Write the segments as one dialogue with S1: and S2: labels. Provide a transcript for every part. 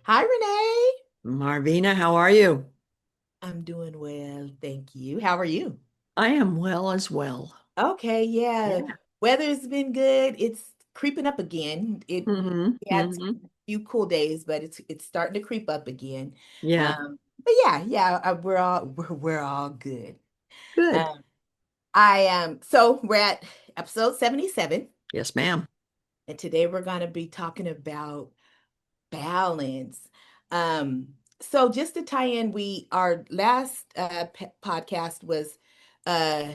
S1: Hi, Renee.
S2: Marvina, how are you?
S1: I'm doing well, thank you. How are you?
S2: I am well as well.
S1: Okay, yeah.
S2: Yeah.
S1: Weather's been good. It's creeping up again. It we had
S2: Hmm.
S1: a few cool days, but it's starting to creep up again.
S2: Yeah.
S1: But yeah, we're all good.
S2: Good.
S1: Um, so we're at episode 77,
S2: Yes, ma'am.
S1: and today we're gonna be talking about balance. So just to tie in, we our last podcast was uh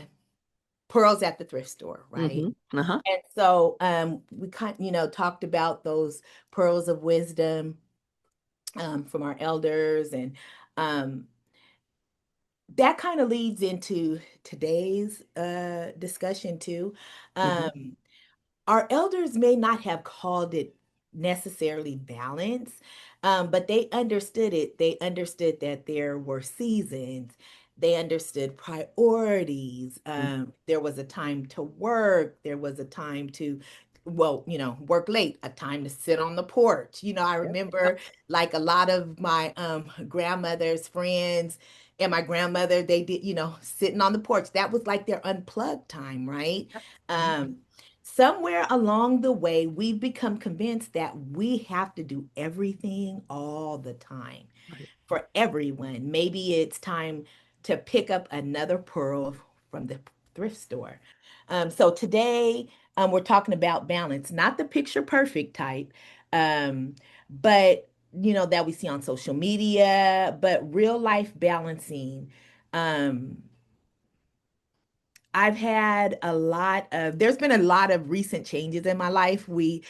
S1: pearls at the thrift store, right?
S2: Uh-huh.
S1: And so we talked about those pearls of wisdom from our elders, and um that kind of leads into today's discussion too.
S2: Hmm.
S1: Um our elders may not have called it necessarily balance, but they understood it. They understood that there were seasons. They understood priorities. There was a time to work. There was a time to, well, work late, a time to sit on the porch. I
S2: Yep. Yep.
S1: remember like a lot of my grandmother's friends and my grandmother, they did, sitting on the porch. That was like their unplugged time, right?
S2: Yep. Yep.
S1: Um, Somewhere along the way, we've become convinced that we have to do everything all the time
S2: Right.
S1: for everyone. Maybe it's time to pick up another pearl from the thrift store. So today, we're talking about balance, not the picture perfect type, but that we see on social media, but real life balancing. Um, there's been a lot of recent changes in my life. You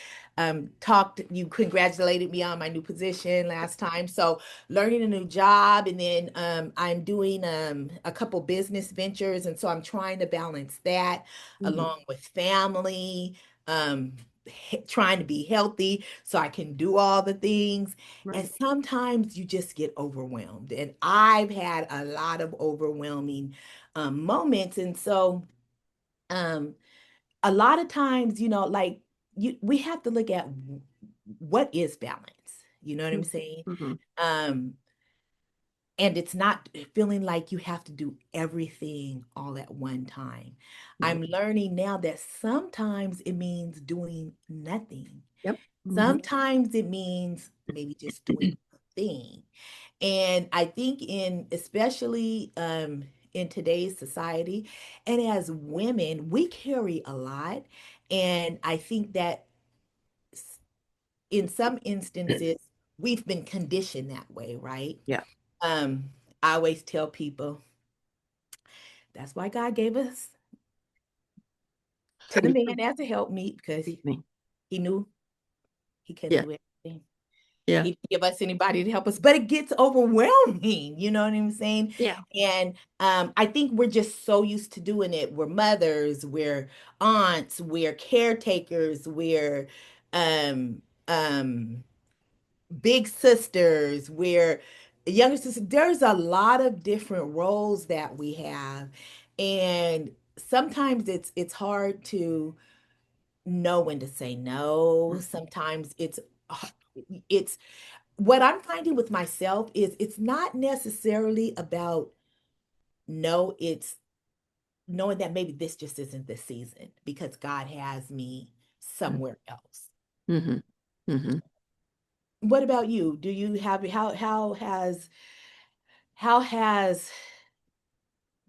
S1: congratulated me on my new position last time. So learning a new job, and then I'm doing a couple business ventures. And so I'm trying to balance that
S2: Mhm.
S1: along with family, trying to be healthy so I can do all the things. And
S2: Right.
S1: sometimes you just get overwhelmed. And I've had a lot of overwhelming moments. And so, um, a lot of times, like we have to look at what is balance. You know what I'm saying?
S2: Mm-hmm.
S1: Um, and it's not feeling like you have to do everything all at one time.
S2: Right.
S1: I'm learning now that sometimes it means doing nothing.
S2: Yep. Hmm.
S1: Sometimes it means maybe just doing a thing. And I think especially in today's society, and as women, we carry a lot. And I think that s- in some instances, we've been conditioned that way, right?
S2: Yeah.
S1: Um, I always tell people that's why God gave us to the man as a helpmeet, because
S2: Beat me.
S1: he knew he couldn't
S2: Yeah.
S1: do everything.
S2: Yeah.
S1: He didn't give us anybody to help us, but it gets overwhelming, you know what I'm saying?
S2: Yeah.
S1: And I think we're just so used to doing it. We're mothers, we're aunts, we're caretakers, we're um, um, big sisters, we're younger sisters. There's a lot of different roles that we have, and sometimes it's hard to know when to say no. Sometimes it's what I'm finding with myself is it's not necessarily about no, it's knowing that maybe this just isn't the season because God has me somewhere else.
S2: Mm-hmm. Hmm.
S1: What about you? Do you have how has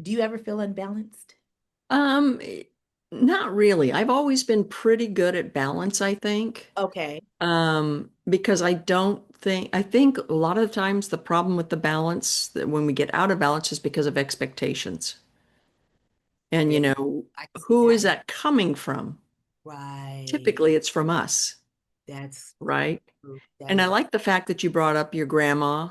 S1: do you ever feel unbalanced?
S2: Um, eh, Not really. I've always been pretty good at balance, I think.
S1: Okay.
S2: Because I think a lot of the times the problem with the balance that when we get out of balance is because of expectations. And
S1: Very, I can see
S2: who
S1: that.
S2: is that coming from?
S1: Right.
S2: Typically it's from us,
S1: That's
S2: right?
S1: true. That
S2: And I
S1: is
S2: like the fact that you brought up your grandma.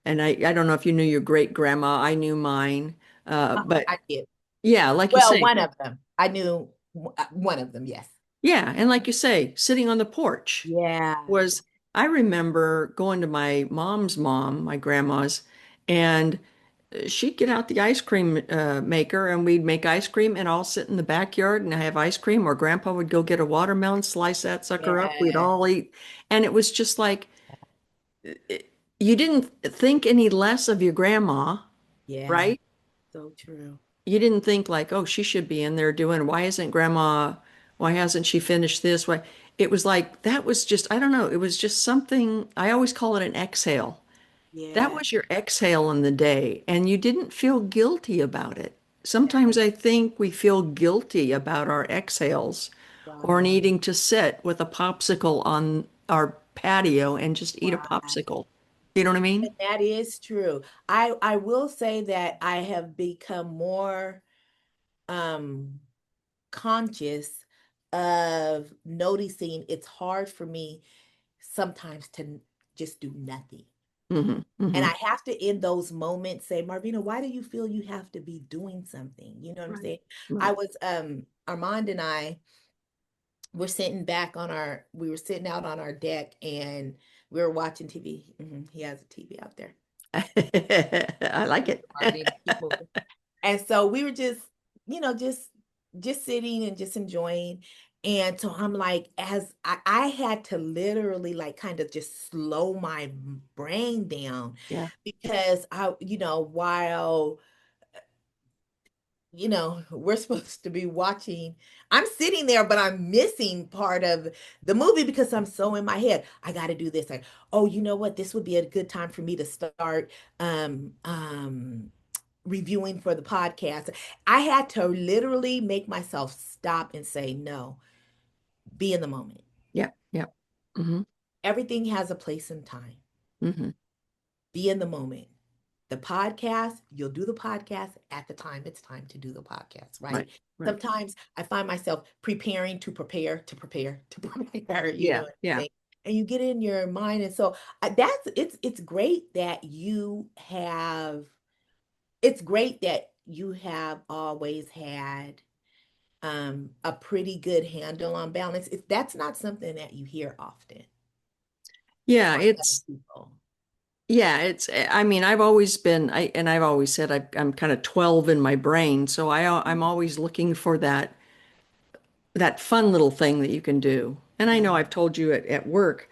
S2: And I don't know if you knew your great grandma. I knew mine. But
S1: I did.
S2: yeah, like you
S1: Well,
S2: say,
S1: one of them. I knew one of them, yes.
S2: yeah. And like you say, sitting on the porch
S1: Yeah.
S2: was, I remember going to my mom's mom, my grandma's, and she'd get out the ice cream maker and we'd make ice cream and all sit in the backyard and have ice cream, or grandpa would go get a watermelon, slice that sucker up, we'd
S1: Yeah.
S2: all eat. And it was just like you didn't think any less of your grandma,
S1: Yeah.
S2: right?
S1: So true.
S2: You didn't think like, oh, she should be in there doing, why isn't grandma, why hasn't she finished this? Why? It was like, that was just, I don't know, it was just something, I always call it an exhale. That
S1: Yeah.
S2: was your exhale in the day, and you didn't feel guilty about it. Sometimes
S1: Yeah.
S2: I think we feel guilty about our exhales or
S1: Right.
S2: needing to sit with a popsicle on our patio and just eat a
S1: Right.
S2: popsicle. You know what I mean?
S1: And that is true. I will say that I have become more um conscious of noticing it's hard for me sometimes to just do nothing.
S2: Hmm.
S1: And
S2: Hmm.
S1: I have to, in those moments, say, Marvina, why do you feel you have to be doing something? You know what I'm
S2: Right.
S1: saying? I
S2: Right.
S1: was Armand and I were sitting back on our we were sitting out on our deck and we were watching TV. He has a TV out there.
S2: I like it.
S1: Marvina, keep moving. And so we were just, just sitting and just enjoying. And so I'm like, as I had to literally like kind of just slow my brain down
S2: Yeah.
S1: because while we're supposed to be watching. I'm sitting there, but I'm missing part of the movie because I'm so in my head. I got to do this. Like, oh, you know what? This would be a good time for me to start um um reviewing for the podcast. I had to literally make myself stop and say, no, be in the moment.
S2: Yeah. Yeah. Hmm.
S1: Everything has a place and time.
S2: Hmm.
S1: Be in the moment. The podcast, you'll do the podcast at the time it's time to do the podcast,
S2: Right.
S1: right?
S2: Right.
S1: Sometimes I find myself preparing to prepare, to prepare, to prepare,
S2: Yeah. Yeah.
S1: and you get in your mind. And so that's it's great that it's great that you have always had a pretty good handle on balance. That's not something that you hear often
S2: Yeah.
S1: from other
S2: It's,
S1: people.
S2: yeah, I mean, I've always said I'm kind of 12 in my brain. So I'm always looking for that fun little thing that you can do. And I know
S1: Yeah.
S2: I've told you at work,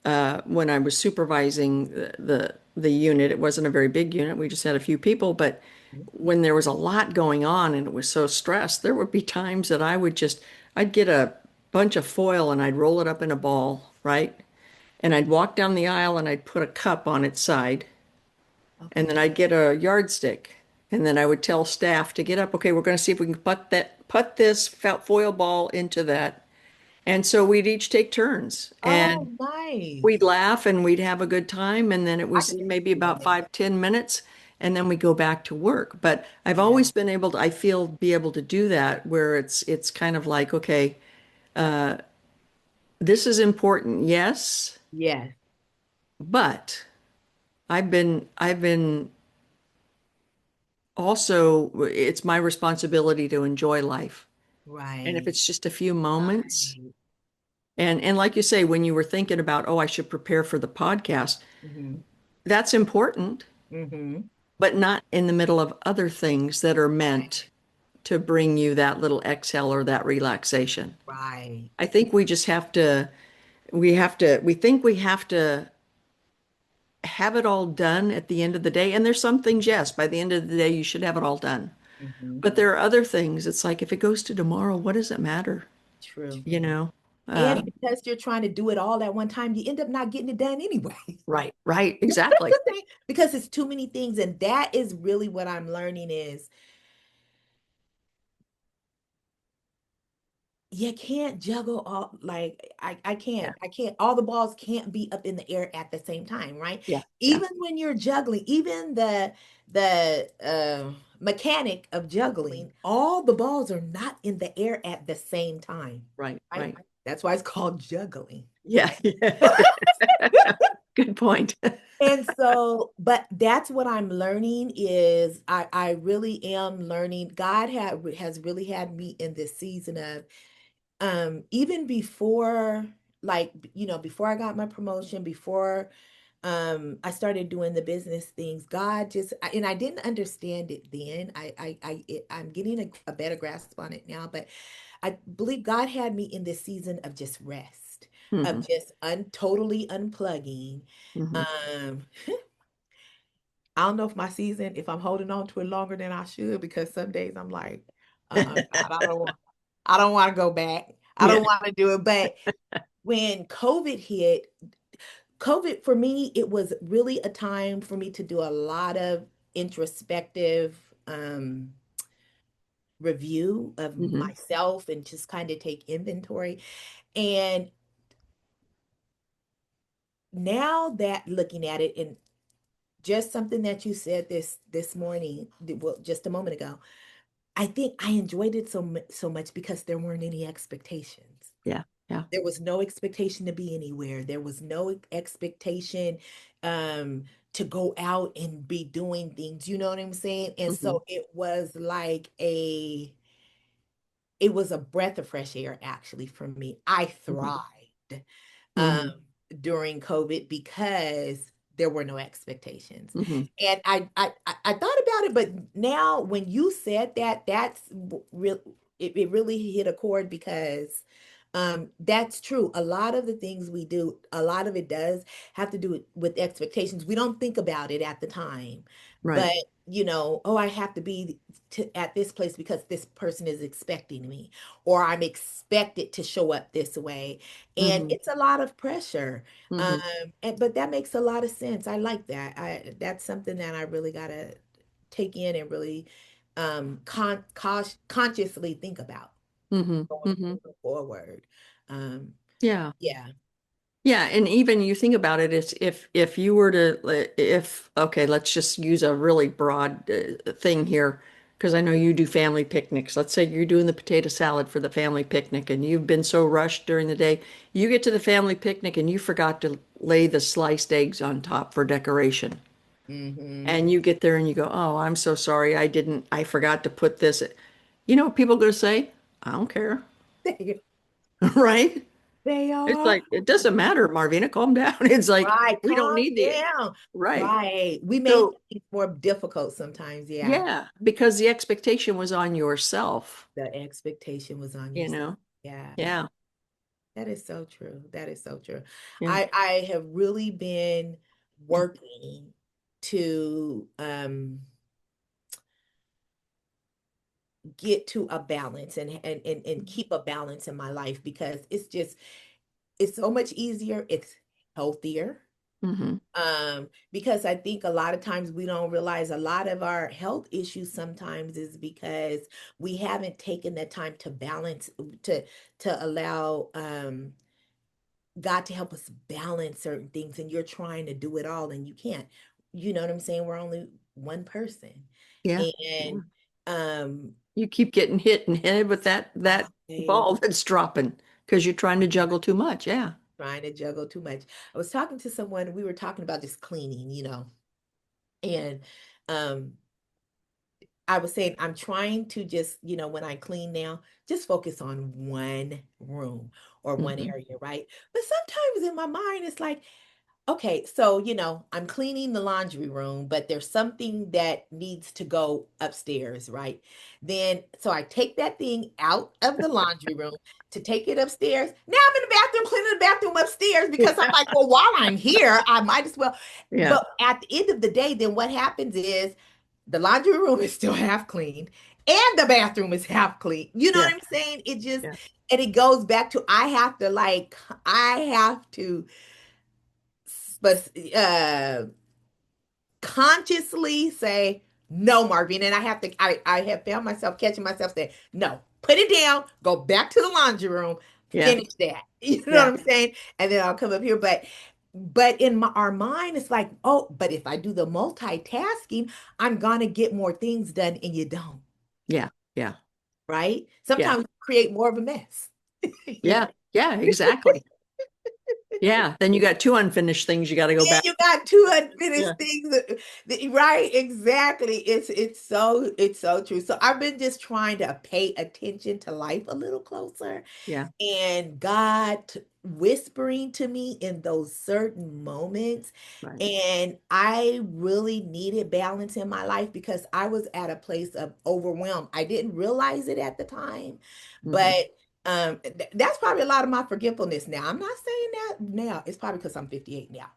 S2: when I was supervising the unit, it wasn't a very big unit. We just had a few people, but when there was a lot going on and it was so stressed, there would be times that I'd get a bunch of foil and I'd roll it up in a ball, right? And I'd walk down the aisle and I'd put a cup on its side. And then
S1: Okay.
S2: I'd get a yardstick. And then I would tell staff to get up. Okay, we're going to see if we can put this foil ball into that. And so we'd each take turns and
S1: Oh, nice.
S2: we'd laugh and we'd have a good time. And then it
S1: I
S2: was
S1: could
S2: maybe
S1: see
S2: about
S1: that.
S2: 5, 10 minutes. And then we go back to work. But I've
S1: Yeah.
S2: always been able to, I feel, be able to do that where it's kind of like, okay, this is important, yes,
S1: Yes.
S2: but I've been also, it's my responsibility to enjoy life. And if
S1: Right.
S2: it's just a few moments,
S1: Right.
S2: and like you say, when you were thinking about, oh, I should prepare for the podcast,
S1: Mm-hmm.
S2: that's important,
S1: Mm-hmm.
S2: but not in the middle of other things that are
S1: Right.
S2: meant to bring you that little exhale or that relaxation.
S1: Right.
S2: I think we think we have to have it all done at the end of the day. And there's some things, yes, by the end of the day, you should have it all done.
S1: Mm-hmm.
S2: But there are other things. It's like if it goes to tomorrow, what does it matter?
S1: True.
S2: You know?
S1: And
S2: Uh,
S1: because you're trying to do it all at one time, you end up not getting it done anyway.
S2: right, right,
S1: That's
S2: exactly.
S1: the thing. Because it's too many things. And that is really what I'm learning is you can't juggle all like
S2: Yeah,
S1: I can't all the balls can't be up in the air at the same time, right?
S2: yeah, yeah,
S1: Even when you're juggling, even the mechanic of juggling, all the balls are not in the air at the same time,
S2: right,
S1: right?
S2: right.
S1: That's why it's called juggling.
S2: Yeah, yeah. Good point.
S1: And so, but that's what I'm learning is I really am learning. God has really had me in this season of even before before I got my promotion, before I started doing the business things. God just, and I didn't understand it then. I'm getting a better grasp on it now, but I believe God had me in this season of just rest, of
S2: Hmm.
S1: just totally unplugging.
S2: Hmm.
S1: Um, I don't know if my season, if I'm holding on to it longer than I should, because some days I'm like, God, I don't want to go back. I
S2: Yeah.
S1: don't want to do it. But when COVID hit, COVID for me, it was really a time for me to do a lot of introspective review of
S2: Hmm.
S1: myself and just kind of take inventory. And now that looking at it, and just something that you said this morning, well, just a moment ago, I think I enjoyed it so much because there weren't any expectations.
S2: Yeah. Yeah.
S1: There was no expectation to be anywhere. There was no expectation um to go out and be doing things. You know what I'm saying? And
S2: Hmm.
S1: so it was a breath of fresh air actually for me. I
S2: Hmm.
S1: thrived um,
S2: Hmm.
S1: during COVID because there were no expectations.
S2: Hmm.
S1: And I thought about it, but now when you said that, that's real. It really hit a chord because that's true. A lot of the things we do, a lot of it does have to do with expectations. We don't think about it at the time,
S2: Right.
S1: but oh, I have to be at this place because this person is expecting me, or I'm expected to show up this way. And
S2: Hmm.
S1: it's a lot of pressure. Um,
S2: Hmm.
S1: but that makes a lot of sense. I like that. That's something that I really gotta take in and really consciously think about
S2: Hmm.
S1: going
S2: Hmm.
S1: forward. Um,
S2: Yeah.
S1: yeah.
S2: Yeah, and even you think about it, it's if you were to if okay, let's just use a really broad thing here because I know you do family picnics. Let's say you're doing the potato salad for the family picnic and you've been so rushed during the day. You get to the family picnic and you forgot to lay the sliced eggs on top for decoration.
S1: Hmm.
S2: And you get there and you go, "Oh, I'm so sorry. I forgot to put this." You know what people are going to say? I don't care,
S1: They,
S2: right?
S1: they
S2: It's
S1: are.
S2: like, it doesn't matter, Marvina, calm down. It's like,
S1: Right.
S2: we don't
S1: Calm
S2: need the,
S1: down.
S2: right.
S1: Right. We make
S2: So,
S1: things more difficult sometimes. Yeah.
S2: yeah, because the expectation was on yourself,
S1: The expectation was on
S2: you
S1: yourself.
S2: know?
S1: Yeah.
S2: Yeah,
S1: That is so true. That is so true.
S2: yeah.
S1: I have really been working to get to a balance and keep a balance in my life because it's so much easier, it's healthier.
S2: Hmm.
S1: Because I think a lot of times we don't realize a lot of our health issues sometimes is because we haven't taken the time to balance to allow God to help us balance certain things, and you're trying to do it all and you can't. You know what I'm saying? We're only one person.
S2: Yeah, yeah.
S1: And um
S2: You keep getting hit in the head with that
S1: right,
S2: ball that's dropping because you're trying to juggle too much. Yeah.
S1: trying to juggle too much. I was talking to someone, we were talking about just cleaning, and um I was saying I'm trying to just, when I clean now, just focus on one room or one
S2: Hmm.
S1: area, right? But sometimes in my mind, it's like, okay, so, I'm cleaning the laundry room, but there's something that needs to go upstairs, right? Then, so I take that thing out of the laundry room to take it upstairs. Now I'm in the bathroom cleaning the bathroom upstairs because I'm like, well, while I'm here, I might as well.
S2: Yeah,
S1: But at the end of the day, then what happens is the laundry room is still half clean and the bathroom is half clean. You know
S2: yeah,
S1: what I'm saying? It just,
S2: yeah,
S1: and it goes back to I have to but consciously say no, Marvin, and I have found myself catching myself saying no, put it down, go back to the laundry room,
S2: yeah,
S1: finish that. You know what
S2: yeah,
S1: I'm saying? And then I'll come up here, but in our mind, it's like, oh, but if I do the multitasking, I'm gonna get more things done, and you don't,
S2: yeah, yeah,
S1: right?
S2: yeah,
S1: Sometimes create more of a mess. You
S2: yeah, yeah, exactly. Yeah. Then you got two unfinished things you got to go
S1: Then
S2: back.
S1: you got two
S2: Yeah.
S1: unfinished things, right? Exactly. It's so true. So I've been just trying to pay attention to life a little closer,
S2: Yeah.
S1: and God whispering to me in those certain moments.
S2: Right.
S1: And I really needed balance in my life because I was at a place of overwhelm. I didn't realize it at the time,
S2: Hmm.
S1: but that's probably a lot of my forgetfulness now. I'm not saying that now. It's probably because I'm 58 now.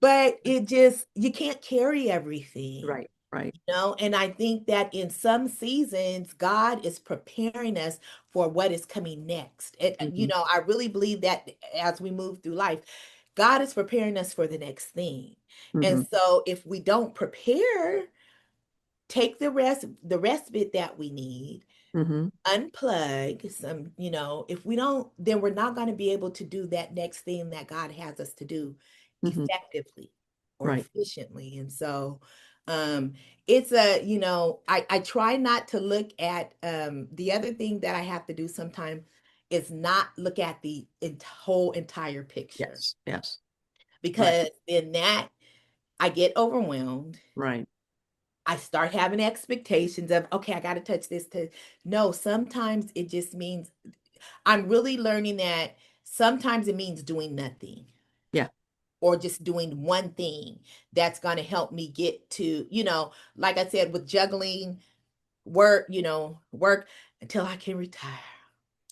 S1: But it just you can't carry everything.
S2: Right. Right.
S1: And I think that in some seasons, God is preparing us for what is coming next.
S2: Hmm.
S1: I really believe that as we move through life, God is preparing us for the next thing. And
S2: Hmm.
S1: so if we don't prepare, take the respite that we need,
S2: Hmm.
S1: unplug some, if we don't, then we're not going to be able to do that next thing that God has us to do
S2: Hmm.
S1: effectively or
S2: Right.
S1: efficiently. And so um it's I try not to look at the other thing that I have to do sometimes is not look at the whole entire picture,
S2: Yes. Yes. Right.
S1: because in that I get overwhelmed.
S2: Right.
S1: I start having expectations of, okay, I got to touch this to no, sometimes it just means I'm really learning that sometimes it means doing nothing
S2: Yeah.
S1: or just doing one thing that's going to help me get to, like I said, with juggling work until I can retire.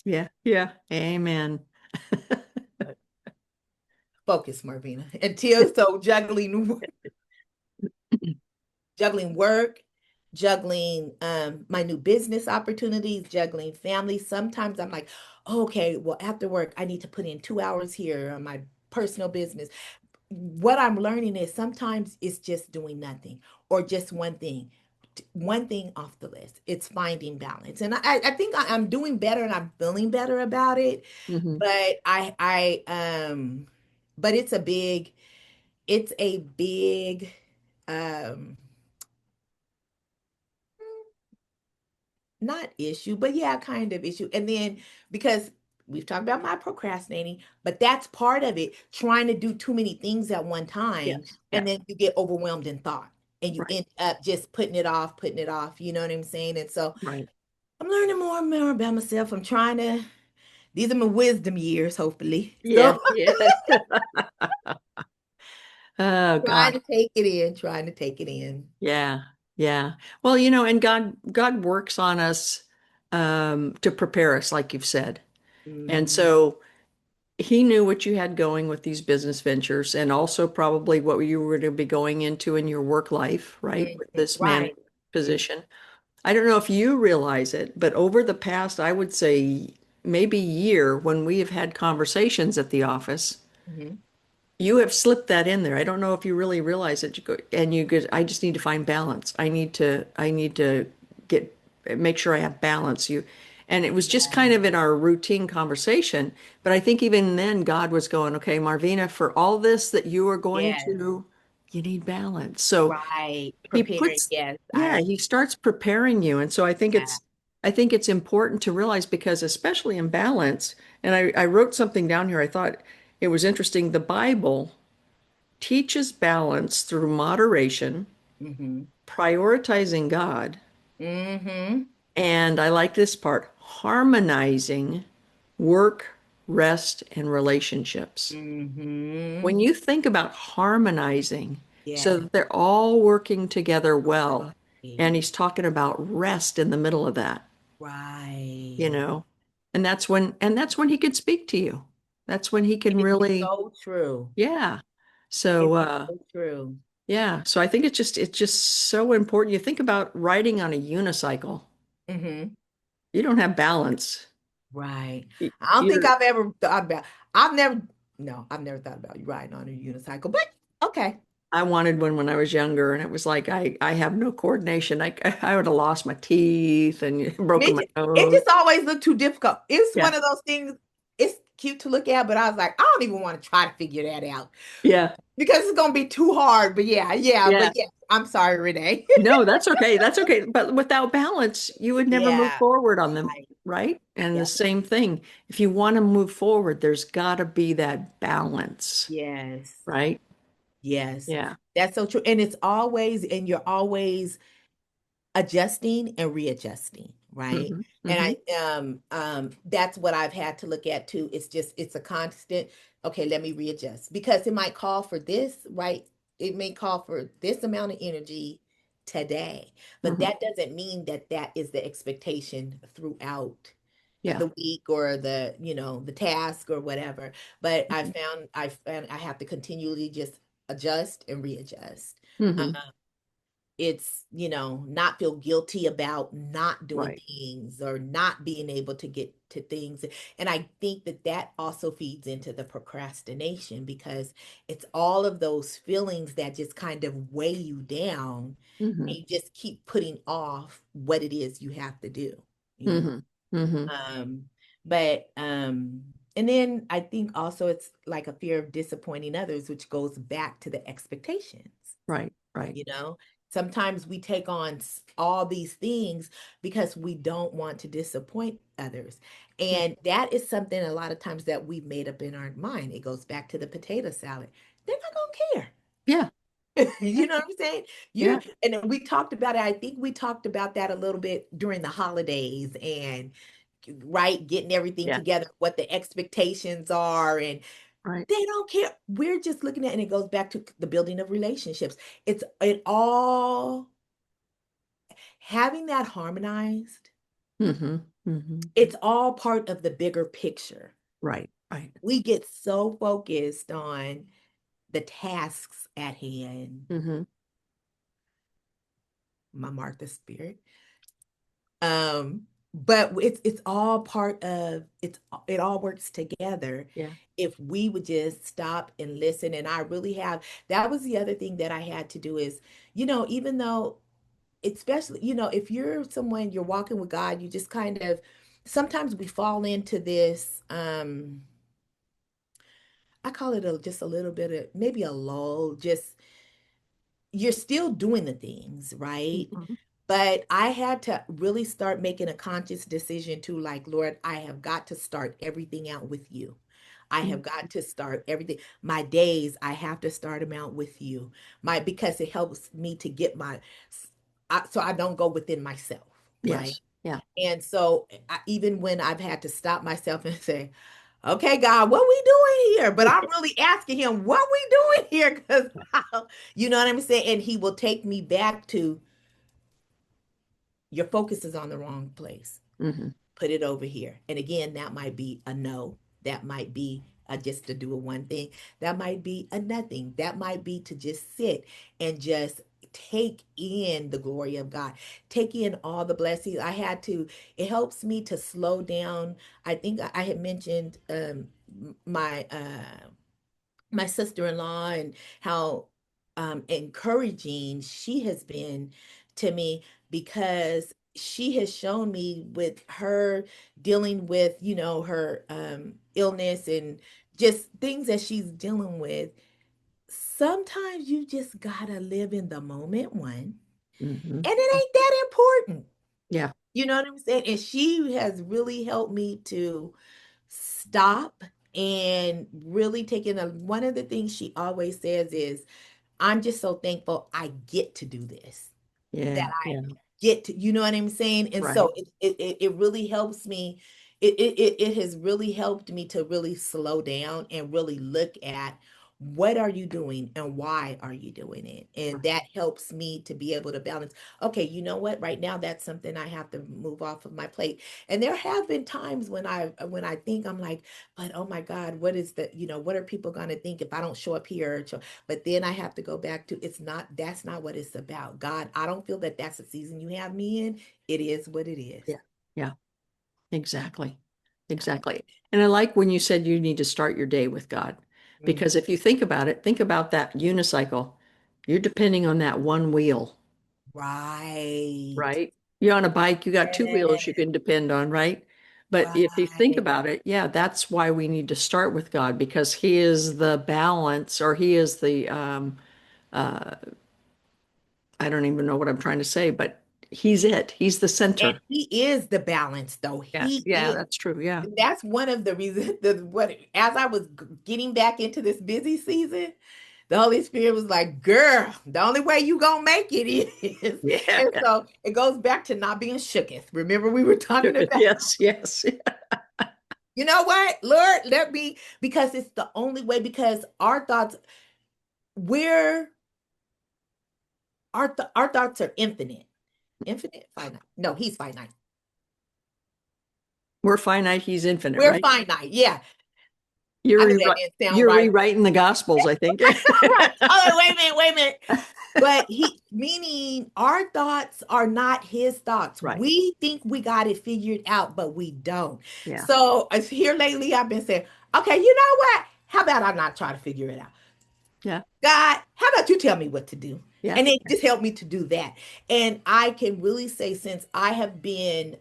S2: Yeah. Yeah. Amen.
S1: Focus, Marvina. Until so juggling work, juggling my new business opportunities, juggling family. Sometimes I'm like, okay, well, after work, I need to put in 2 hours here on my personal business. What I'm learning is sometimes it's just doing nothing or just one thing off the list. It's finding balance. And I think I'm doing better and I'm feeling better about it.
S2: Hmm.
S1: But but it's a big um not issue, but yeah, kind of issue. And then because we've talked about my procrastinating, but that's part of it, trying to do too many things at one time.
S2: Yes.
S1: And
S2: Yeah.
S1: then you get overwhelmed in thought and you
S2: Right.
S1: end up just putting it off. You know what I'm saying? And so
S2: Right.
S1: I'm learning more and more about myself. These are my wisdom years, hopefully. So
S2: Yeah. Yeah. Oh
S1: trying
S2: God.
S1: to take it in, trying to take it in.
S2: Yeah. Yeah. Well, and God works on us to prepare us, like you've said. And
S1: Hmm.
S2: so he knew what you had going with these business ventures and also probably what you were going to be going into in your work life, right? With this
S1: Right.
S2: management position. I don't know if you realize it, but over the past, I would say maybe year, when we have had conversations at the office,
S1: Hmm.
S2: you have slipped that in there. I don't know if you really realize it. I just need to find balance. I need to get, make sure I have balance. And it was just kind
S1: Yeah.
S2: of in our routine conversation. But I think even then God was going, okay, Marvina, for all this that you are going
S1: Yes.
S2: to, you need balance. So
S1: Right.
S2: he
S1: Preparing.
S2: puts,
S1: Yes.
S2: yeah, he starts preparing you. And so
S1: Yeah.
S2: I think it's important to realize because especially in balance, and I wrote something down here. I thought it was interesting. The Bible teaches balance through moderation,
S1: Hmm.
S2: prioritizing God,
S1: Hmm.
S2: and I like this part, harmonizing work, rest, and relationships. When
S1: Hmm.
S2: you think about harmonizing so
S1: Yes.
S2: that they're all working together well,
S1: Right.
S2: and he's talking about rest in the middle of that, you
S1: Right.
S2: know, and that's when he could speak to you. That's when he can
S1: It's
S2: really,
S1: so true.
S2: yeah. So,
S1: It's so true.
S2: yeah, so I think it's just so important. You think about riding on a unicycle.
S1: Hmm.
S2: You don't have balance.
S1: Right.
S2: Y-
S1: I don't think
S2: You're
S1: I've ever thought about. I've never. No, I've never thought about you riding on a unicycle. But okay.
S2: I wanted one when I was younger, and it was like I have no coordination. I would have lost my teeth and broken my
S1: It
S2: nose.
S1: just always looked too difficult. It's
S2: Yeah,
S1: one of those things. It's cute to look at, but I was like, I don't even want to try to figure that out
S2: yeah,
S1: because it's gonna be too hard. But yeah, yeah,
S2: yeah.
S1: but yeah. I'm sorry, Renee.
S2: No, that's okay. That's okay. But without balance, you would never move
S1: Yeah.
S2: forward on them. right? And the
S1: Yep.
S2: same thing. If you want to move forward, there's got to be that balance,
S1: Yes.
S2: right?
S1: Yes.
S2: Yeah.
S1: That's so true. And it's always, and you're always adjusting and readjusting, right?
S2: Hmm.
S1: And
S2: Hmm.
S1: that's what I've had to look at too. It's a constant, okay, let me readjust because it might call for this, right? It may call for this amount of energy today, but
S2: Hmm.
S1: that doesn't mean that that is the expectation throughout
S2: Yeah.
S1: the week or the task or whatever. But
S2: Hmm.
S1: I found I have to continually just adjust and readjust.
S2: Hmm.
S1: It's not feel guilty about not doing
S2: Right.
S1: things or not being able to get to things. And I think that that also feeds into the procrastination because it's all of those feelings that just kind of weigh you down
S2: Hmm.
S1: and you just keep putting off what it is you have to do you know
S2: Hmm. Hmm.
S1: um but and then I think also it's like a fear of disappointing others, which goes back to the expectations.
S2: Right. Right.
S1: you know, Sometimes we take on all these things because we don't want to disappoint others. And that is something a lot of times that we've made up in our mind. It goes back to the potato salad. They're not going to
S2: Yeah.
S1: care.
S2: Yeah.
S1: You know what I'm saying?
S2: Yeah.
S1: And then we talked about it. I think we talked about that a little bit during the holidays and right, getting everything
S2: Yeah.
S1: together, what the expectations are, and
S2: Right.
S1: they don't care. We're just looking at, and it goes back to the building of relationships. It all having that harmonized.
S2: Hmm. Hmm.
S1: It's all part of the bigger picture.
S2: Right. Right.
S1: We get so focused on the tasks at hand.
S2: Hmm.
S1: My Martha spirit. Um, but it's all part of it all works together
S2: Yeah.
S1: if we would just stop and listen. And I really have that was the other thing that I had to do is, even though especially, if you're someone you're walking with God, you just kind of sometimes we fall into this I call it just a little bit of maybe a lull, just you're still doing the things, right?
S2: Hmm.
S1: But I had to really start making a conscious decision to like, Lord, I have got to start everything out with you. I have got to start everything. My days, I have to start them out with you. Because it helps me to get so I don't go within myself, right?
S2: Yes. Yeah.
S1: And so even when I've had to stop myself and say, okay, God, what we doing here? But I'm really asking him, what we doing here? Because you know what I'm saying? And he will take me back to your focus is on the wrong place.
S2: Hmm.
S1: Put it over here. And again, that might be a no. That might be just to do a one thing. That might be a nothing. That might be to just sit and just take in the glory of God. Take in all the blessings. It helps me to slow down. I think I had mentioned my my sister-in-law and how encouraging she has been to me because she has shown me with her dealing with, her illness and just things that she's dealing with. Sometimes you just gotta live in the moment, one,
S2: Hmm.
S1: and it ain't that important.
S2: Yeah.
S1: You know what I'm saying? And she has really helped me to stop and really take in one of the things she always says is, I'm just so thankful I get to do this. That
S2: Yeah.
S1: I
S2: Yeah.
S1: get to, you know what I'm saying? And
S2: Right.
S1: so it really helps me. It has really helped me to really slow down and really look at what are you doing and why are you doing it? And
S2: Right.
S1: that helps me to be able to balance. Okay, you know what? Right now, that's something I have to move off of my plate. And there have been times when I think I'm like, but oh my God, what are people going to think if I don't show up here? But then I have to go back to that's not what it's about. God, I don't feel that that's the season you have me in. It is what it is.
S2: Yeah. Yeah. Exactly. Exactly. And I like when you said you need to start your day with God,
S1: Mhm.
S2: because if you think about it, think about that unicycle. You're depending on that one wheel,
S1: Right.
S2: right? You're on a bike, you got two wheels you
S1: Yes.
S2: can depend on, right? But if you think
S1: Right.
S2: about it, yeah, that's why we need to start with God because He is the balance, or He is the I don't even know what I'm trying to say, but he's it. He's the
S1: And
S2: center.
S1: he is the balance, though.
S2: Yeah.
S1: He
S2: Yeah,
S1: is.
S2: that's true. Yeah.
S1: That's one of the reasons what as I was getting back into this busy season, the Holy Spirit was like, girl, the only way you gonna make it is.
S2: Yeah.
S1: And so it goes back to not being shooketh. Remember, we were talking about,
S2: Yes, yes.
S1: you know what, Lord, let me, because it's the only way, because our thoughts, we're our thoughts are infinite. Infinite, finite. No, he's finite.
S2: We're finite, he's infinite,
S1: We're
S2: right?
S1: finite. Yeah.
S2: You're
S1: I know that
S2: rewri-
S1: didn't sound
S2: you're
S1: right.
S2: rewriting the gospels, I think.
S1: Oh, wait a minute, wait a minute. But he, meaning our thoughts are not his thoughts.
S2: Right.
S1: We think we got it figured out, but we don't.
S2: Yeah.
S1: So as here lately, I've been saying, okay, you know what? How about I not try to figure it out?
S2: Yeah.
S1: God, how about you tell me what to do?
S2: Yeah.
S1: And it just helped me to do that. And I can really say, since I have been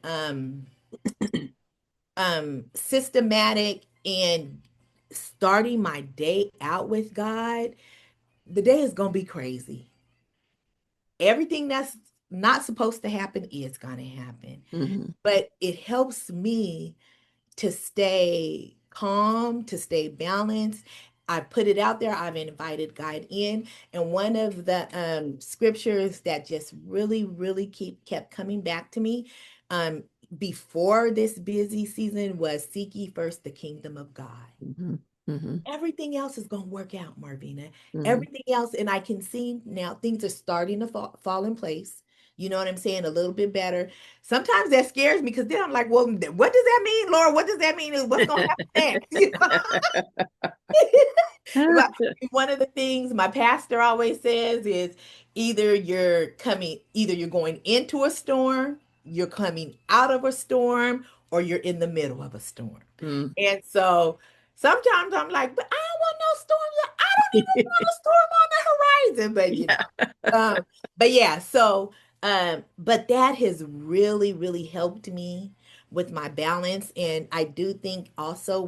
S1: systematic and starting my day out with God, the day is gonna be crazy. Everything that's not supposed to happen is gonna happen.
S2: Hmm.
S1: But it helps me to stay calm, to stay balanced. I put it out there. I've invited God in, and one of the scriptures that just really, really kept coming back to me um, before this busy season was "Seek ye first the kingdom of God."
S2: Hmm. Hmm.
S1: Everything else is going to work out, Marvina.
S2: Hmm.
S1: Everything else, and I can see now things are starting to fall in place. You know what I'm saying? A little bit better. Sometimes that scares me because then I'm like, well, what does that mean, Lord? What does that mean? What's going to happen next? You know? But one of the things my pastor always says is either you're going into a storm, you're coming out of a storm, or you're in the middle of a storm.
S2: Mm.
S1: And so sometimes I'm like, but I don't want no storm. I don't even want a storm on the horizon. But
S2: Yeah.
S1: but yeah, so but that has really, really helped me with my balance. And I do think also,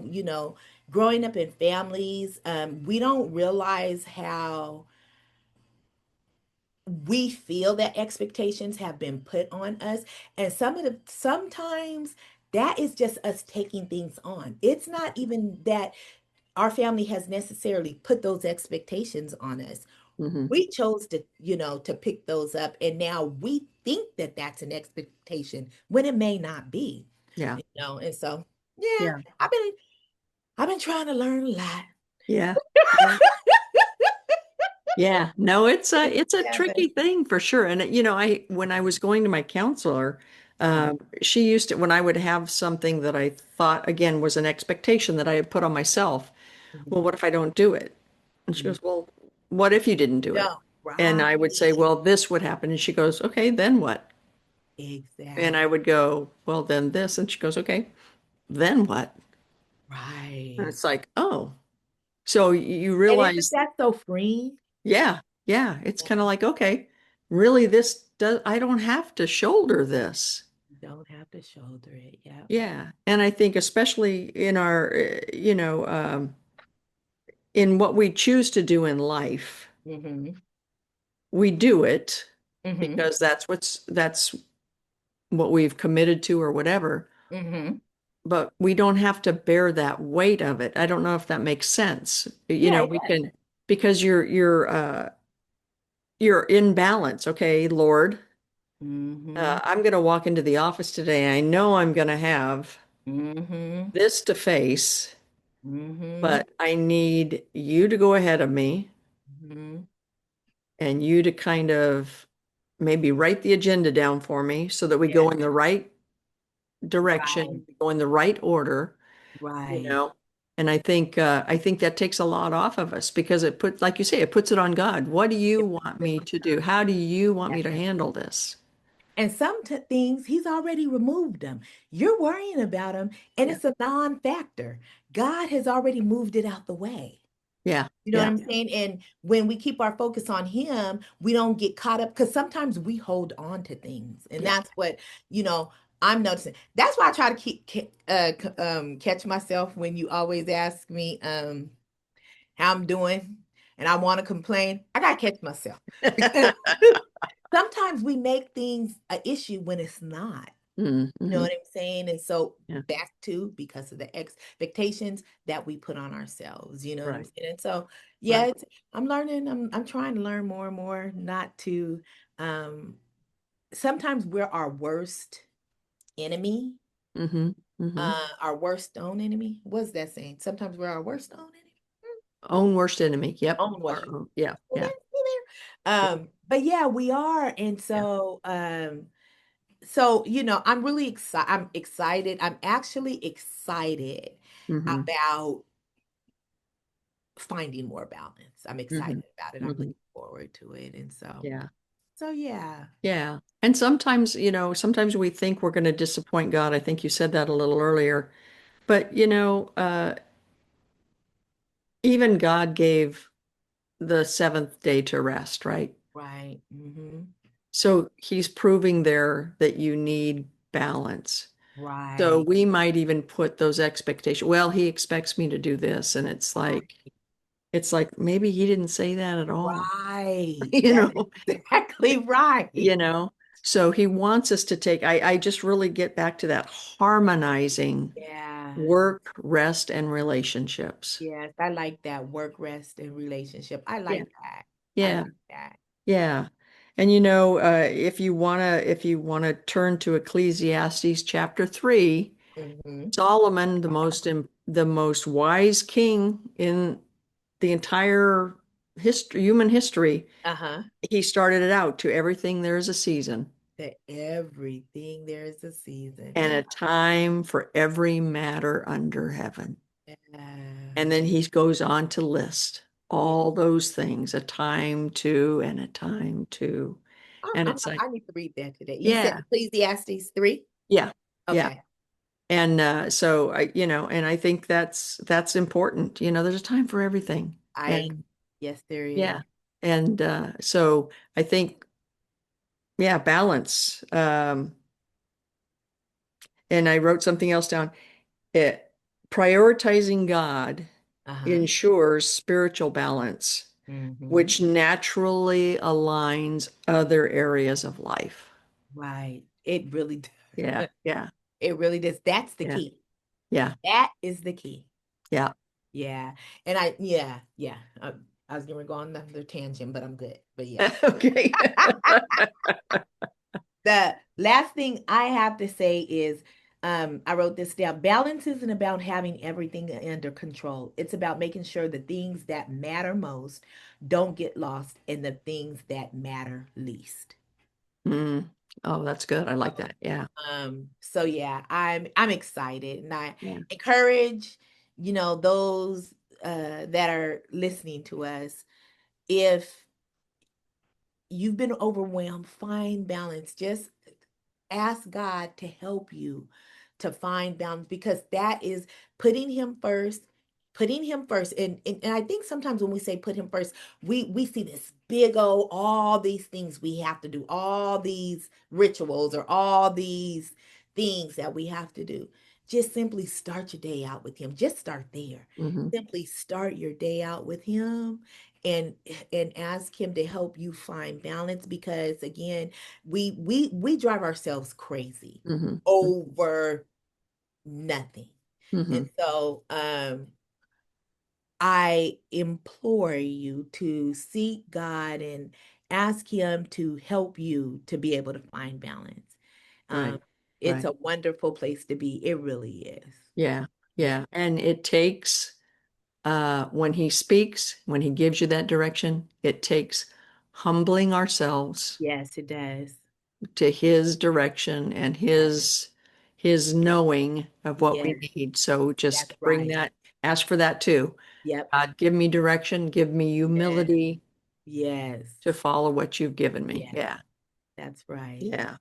S1: growing up in families, we don't realize how we feel that expectations have been put on us. And sometimes that is just us taking things on. It's not even that our family has necessarily put those expectations on us.
S2: Hmm.
S1: We chose to pick those up, and now we think that that's an expectation when it may not be.
S2: Yeah.
S1: And so yeah,
S2: Yeah.
S1: I've been trying to learn a lot.
S2: Yeah. Yeah. Yeah. No, it's a tricky thing for sure. And I when I was going to my counselor,
S1: Mhm,
S2: she used to when I would have something that I thought again was an expectation that I had put on myself. Well,
S1: mhm,
S2: what if I don't do it? And she
S1: mhm.
S2: goes, well, what if you didn't do it?
S1: No,
S2: And I would say,
S1: right.
S2: well, this would happen. And she goes, okay, then what? And
S1: Exactly.
S2: I would go, well, then this. And she goes, okay, then what? And
S1: Right.
S2: it's like, oh, so you
S1: And isn't
S2: realize,
S1: that so freeing?
S2: yeah, yeah, it's
S1: Yeah.
S2: kind of like, okay, really, I don't have to shoulder this.
S1: You don't have to shoulder it. Yep.
S2: Yeah. And I think especially in our, in what we choose to do in life,
S1: Mm-hmm.
S2: we do it
S1: Mm-hmm.
S2: because that's what we've committed to or whatever,
S1: Mm-hmm.
S2: but we don't have to bear that weight of it. I don't know if that makes sense.
S1: Yeah, it
S2: We
S1: does.
S2: can because you're in balance. Okay, Lord,
S1: Mm-hmm.
S2: I'm going to walk into the office today. I know I'm going to have
S1: Mm-hmm.
S2: this to face,
S1: Mm-hmm.
S2: but I need you to go ahead of me
S1: Mm-hmm.
S2: and you to kind of maybe write the agenda down for me so that we
S1: Yeah.
S2: go in the right direction,
S1: Right.
S2: go in the right order, you
S1: Right.
S2: know. And I think that takes a lot off of us because like you say, it puts it on God. What do you
S1: It
S2: want
S1: puts
S2: me
S1: it
S2: to
S1: on
S2: do? How do you want
S1: God.
S2: me to handle this?
S1: And some things he's already removed them. You're worrying about them, and
S2: Yeah.
S1: it's a non-factor. God has already moved it out the way.
S2: Yeah.
S1: You know what
S2: Yeah.
S1: I'm saying? And when we keep our focus on him, we don't get caught up because sometimes we hold on to things. And
S2: Yeah.
S1: that's what, you know, I'm noticing. That's why I try to catch myself when you always ask me how I'm doing and I want to complain. I gotta catch myself because sometimes we make things an issue when it's not. You know
S2: Mm-hmm.
S1: what I'm saying? And so
S2: Yeah.
S1: back to because of the expectations that we put on ourselves, you know what I'm
S2: Right.
S1: saying? And so yeah,
S2: Right.
S1: I'm learning, I'm trying to learn more and more not to um sometimes we're our worst enemy,
S2: Mm-hmm. Mm-hmm.
S1: our worst own enemy. What's that saying? Sometimes we're our worst own enemy.
S2: Own worst enemy. Yep.
S1: Own
S2: Our
S1: worst.
S2: own. Yeah.
S1: See there,
S2: Yeah.
S1: see there. But yeah, we are. And
S2: Yeah.
S1: so so, you know, I'm really excited. I'm excited. I'm actually excited
S2: Mm-hmm.
S1: about finding more balance. I'm
S2: Mm-hmm.
S1: excited about it. I'm
S2: Mm-hmm.
S1: looking forward to it. And so,
S2: Yeah.
S1: so yeah.
S2: Yeah. And sometimes, sometimes we think we're going to disappoint God. I think you said that a little earlier. But, even God gave the seventh day to rest, right?
S1: Right.
S2: So he's proving there that you need balance. So
S1: Right.
S2: we might even put those expectations. Well, he expects me to do this. And
S1: Right.
S2: it's like maybe he didn't say that at all,
S1: Right.
S2: you
S1: That's
S2: know,
S1: exactly right.
S2: you know. So he wants us to I just really get back to that harmonizing
S1: Yeah.
S2: work, rest, and relationships.
S1: Yes. I like that work, rest, and relationship. I
S2: Yeah.
S1: like that. I
S2: Yeah.
S1: like that.
S2: Yeah. And if you wanna turn to Ecclesiastes chapter 3,
S1: Hmm.
S2: Solomon, the most wise king in the entire human history,
S1: Uh-huh.
S2: he started it out to everything there is a season
S1: To everything there is a season.
S2: and
S1: Yeah.
S2: a time for every matter under heaven.
S1: Yeah.
S2: And then he goes on to list
S1: Yeah.
S2: all those things, a time to and a time to. And it's like,
S1: I need to read that today. You said
S2: yeah,
S1: Ecclesiastes 3?
S2: yeah, yeah.
S1: Okay.
S2: And so and I think that's important. There's a time for everything.
S1: I
S2: And
S1: Yes, there is.
S2: yeah. And so I think, yeah, balance. And I wrote something else down. It prioritizing God
S1: Uh-huh.
S2: ensures spiritual balance,
S1: Hmm.
S2: which naturally aligns other areas of life.
S1: Right. It really
S2: Yeah,
S1: does.
S2: yeah,
S1: It really does. That's the
S2: yeah,
S1: key.
S2: yeah,
S1: That is the key.
S2: yeah.
S1: Yeah. And yeah. I was going to go on another tangent, but I'm good. But yeah.
S2: Okay.
S1: The last thing I have to say is I wrote this down. Balance isn't about having everything under control. It's about making sure the things that matter most don't get lost in the things that matter least.
S2: Mm. Oh, that's good. I like that. Yeah,
S1: So yeah, I'm excited and I
S2: yeah.
S1: encourage, those that are listening to us, if you've been overwhelmed, find balance. Just ask God to help you to find balance because that is putting him first, putting him first. And I think sometimes when we say put him first, we see this big old all these things we have to do, all these rituals or all these things that we have to do. Just simply start your day out with him. Just start there.
S2: Hmm.
S1: Simply start your day out with him and and ask him to help you find balance because again we drive ourselves crazy
S2: Hmm.
S1: over nothing. And
S2: Hmm.
S1: so I implore you to seek God and ask him to help you to be able to find balance. um
S2: Right,
S1: it's
S2: right.
S1: a wonderful place to be. It really is.
S2: Yeah,
S1: Yeah.
S2: yeah. And it takes when he speaks, when he gives you that direction, it takes humbling ourselves
S1: Yes, it does.
S2: to his direction and
S1: Yeah.
S2: his knowing of what we
S1: Yes,
S2: need. So
S1: that's
S2: just bring
S1: right.
S2: that, ask for that too.
S1: Yep.
S2: God, give me direction, give me
S1: Yes.
S2: humility
S1: Yes.
S2: to follow what you've given me.
S1: Yes.
S2: Yeah.
S1: That's right.
S2: Yeah.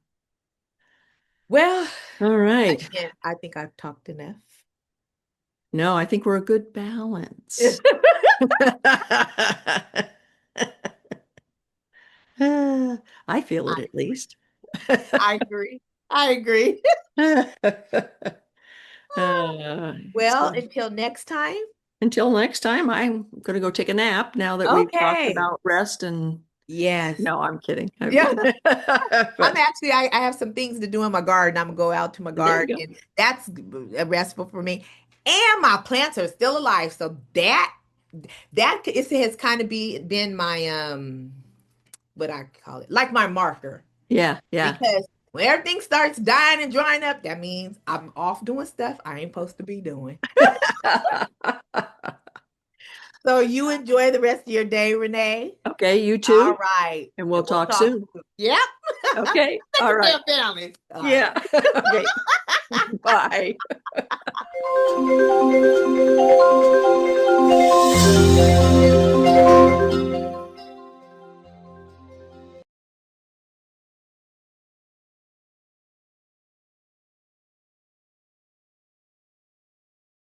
S1: Well,
S2: All right.
S1: again, I think I've talked enough.
S2: No, I think we're a good balance. I feel it
S1: I
S2: at
S1: agree.
S2: least.
S1: I agree. I agree.
S2: Uh,
S1: Well,
S2: so
S1: until next time.
S2: until next time, I'm going to go take a nap now that we've talked
S1: Okay.
S2: about rest and
S1: Yes.
S2: No, I'm kidding. I'm
S1: Yeah.
S2: kidding.
S1: I'm
S2: But
S1: actually, I have some things to do in my garden. I'm gonna go out to my
S2: there you
S1: garden,
S2: go.
S1: and that's restful for me. And my plants are still alive, so it has kind of been my what I call it, like my marker.
S2: Yeah, yeah.
S1: Because when everything starts dying and drying up, that means I'm off doing stuff I ain't supposed to be doing. So you enjoy the rest of your day, Renee.
S2: Okay, you
S1: All
S2: too,
S1: right,
S2: and we'll
S1: and we'll
S2: talk
S1: talk
S2: soon.
S1: soon. Yep.
S2: Okay,
S1: Take
S2: all
S1: a
S2: right.
S1: damn family. All
S2: Yeah.
S1: right.
S2: Okay. Bye.